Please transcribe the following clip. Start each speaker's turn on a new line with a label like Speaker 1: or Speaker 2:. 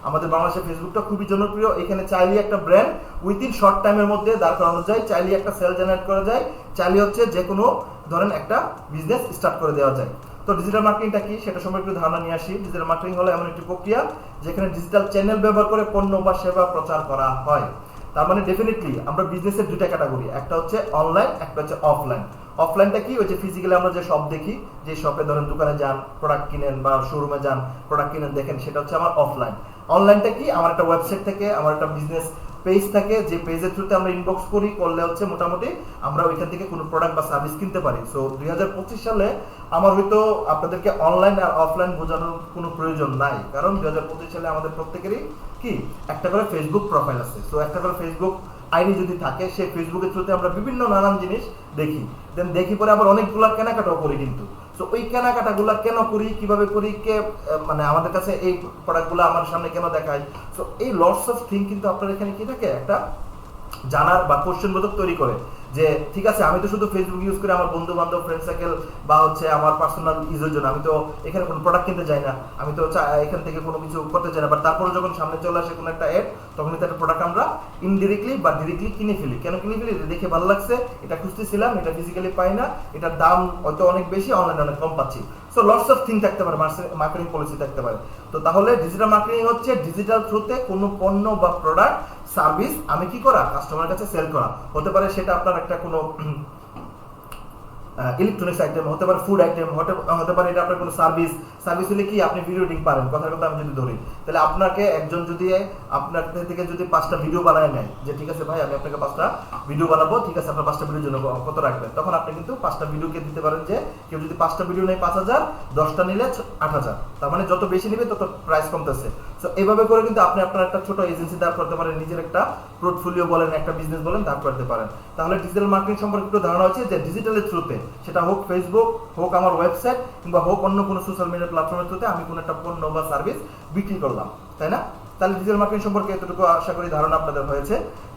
Speaker 1: আমাদের বাংলাদেশে ফেসবুকটা খুবই জনপ্রিয়। এখানে চাইলে একটা ব্র্যান্ড উইথিন শর্ট টাইমের মধ্যে দাঁড় করানো যায়, চাইলে একটা সেল জেনারেট করা যায়, চাইলে হচ্ছে যে কোনো ধরেন একটা বিজনেস স্টার্ট করে দেওয়া যায়। তো ডিজিটাল মার্কেটিংটা কি সেটা সম্পর্কে একটু ধারণা নিয়ে আসি। ডিজিটাল মার্কেটিং হলো এমন একটি প্রক্রিয়া যেখানে ডিজিটাল চ্যানেল ব্যবহার করে পণ্য বা সেবা প্রচার করা হয়। তার মানে ডেফিনেটলি আমরা বিজনেসের দুইটা ক্যাটাগরি, একটা হচ্ছে অনলাইন, একটা হচ্ছে অফলাইন। অফলাইনটা কি, ওই যে ফিজিক্যালি আমরা যে শপ দেখি, যে শপে ধরেন দোকানে যান, প্রোডাক্ট কিনেন বা শোরুমে যান, প্রোডাক্ট কিনেন দেখেন, সেটা হচ্ছে আমার অফলাইন। অনলাইনটা কি, আমার একটা ওয়েবসাইট থেকে, আমার একটা বিজনেস পেজ থাকে, যে পেজের থ্রুতে আমরা ইনবক্স করি, করলে হচ্ছে মোটামুটি আমরা ওইখান থেকে কোনো প্রোডাক্ট বা সার্ভিস কিনতে পারি। সো 2025 সালে আমার হয়তো আপনাদেরকে অনলাইন আর অফলাইন বোঝানোর কোনো প্রয়োজন নাই, কারণ 2025 সালে আমাদের প্রত্যেকেরই কি একটা করে ফেসবুক প্রোফাইল আছে। সো একটা করে ফেসবুক আইডি যদি থাকে, সেই ফেসবুকের থ্রুতে আমরা বিভিন্ন নানান জিনিস দেখি, দেন দেখি পরে আবার অনেকগুলো কেনাকাটাও করি। কিন্তু সো ওই কেনাকাটাগুলো কেন করি, কিভাবে করি, কে মানে আমাদের কাছে এই প্রোডাক্টগুলো আমার সামনে কেন দেখায়, সো এই লটস অফ থিং কিন্তু আপনার এখানে কি থাকে, একটা জানার বা কোশ্চেন বোধক তৈরি করে যে ঠিক আছে, আমি তো শুধু ফেসবুক ইউজ করি আমার বন্ধু বান্ধব, ফ্রেন্ড সার্কেল বা হচ্ছে আমার পার্সোনাল ইউজের জন্য, আমি তো এখানে কোনো প্রোডাক্ট কিনতে যাই না, আমি তো এখান থেকে কোনো কিছু করতে চাই না। বাট তারপরে যখন সামনে চলে আসে কোনো একটা অ্যাড, তখন কিন্তু একটা প্রোডাক্ট আমরা ইনডিরেক্টলি বা ডিরেক্টলি কিনে ফেলি। কেন কিনে ফেলি, দেখে ভালো লাগছে, এটা খুঁজতেছিলাম, এটা ফিজিক্যালি পাই না, এটার দাম হয়তো অনেক বেশি, অনলাইনে অনেক কম পাচ্ছি। সো লটস অফ থিং থাকতে পারে, মার্কেটিং পলিসি থাকতে পারে। তো তাহলে ডিজিটাল মার্কেটিং হচ্ছে ডিজিটাল থ্রুতে কোনো পণ্য বা প্রোডাক্ট সার্ভিস আমি কি করা, কাস্টমারের কাছে সেল করা। হতে পারে সেটা আপনার একটা কোনো ইলেকট্রনিক্স আইটেম, হতে পারে ফুড আইটেম, হতে পারে এটা আপনার কোনো সার্ভিস। সার্ভিস হলে কি, আপনি ভিডিও এডিটিং পারেন, কথার কথা আমি যদি ধরি, তাহলে আপনাকে একজন যদি আপনার থেকে যদি 5টা ভিডিও বানায় নেয়, যে ঠিক আছে ভাই আমি আপনাকে 5টা ভিডিও বানাবো, ঠিক আছে আপনার 5টা ভিডিওর জন্য কত রাখবেন, তখন আপনি কিন্তু 5টা ভিডিওকে দিতে পারেন যে কেউ যদি 5টা ভিডিও নেয় 5,000, 10টা নিলে 8,000, তার মানে যত বেশি নেবে তত প্রাইস কমতেছে। সো এইভাবে করে কিন্তু আপনি আপনার একটা ছোট এজেন্সি দাঁড় করতে পারেন, নিজের একটা পোর্টফোলিও বলেন, একটা বিজনেস বলেন, দাঁড় করতে পারেন। তাহলে ডিজিটাল মার্কেটিং সম্পর্কে একটু ধারণা হচ্ছে যে ডিজিটালের থ্রুতে, সেটা হোক ফেসবুক, হোক আমার ওয়েবসাইট, কিংবা হোক অন্য কোনো সোশ্যাল মিডিয়া প্ল্যাটফর্মের থ্রুতে আমি কোনো একটা পণ্য বা সার্ভিস বিক্রি করলাম, তাই না? তাহলে ডিজিটাল মার্কেটিং সম্পর্কে এতটুকু আশা করি ধারণা আপনাদের হয়েছে।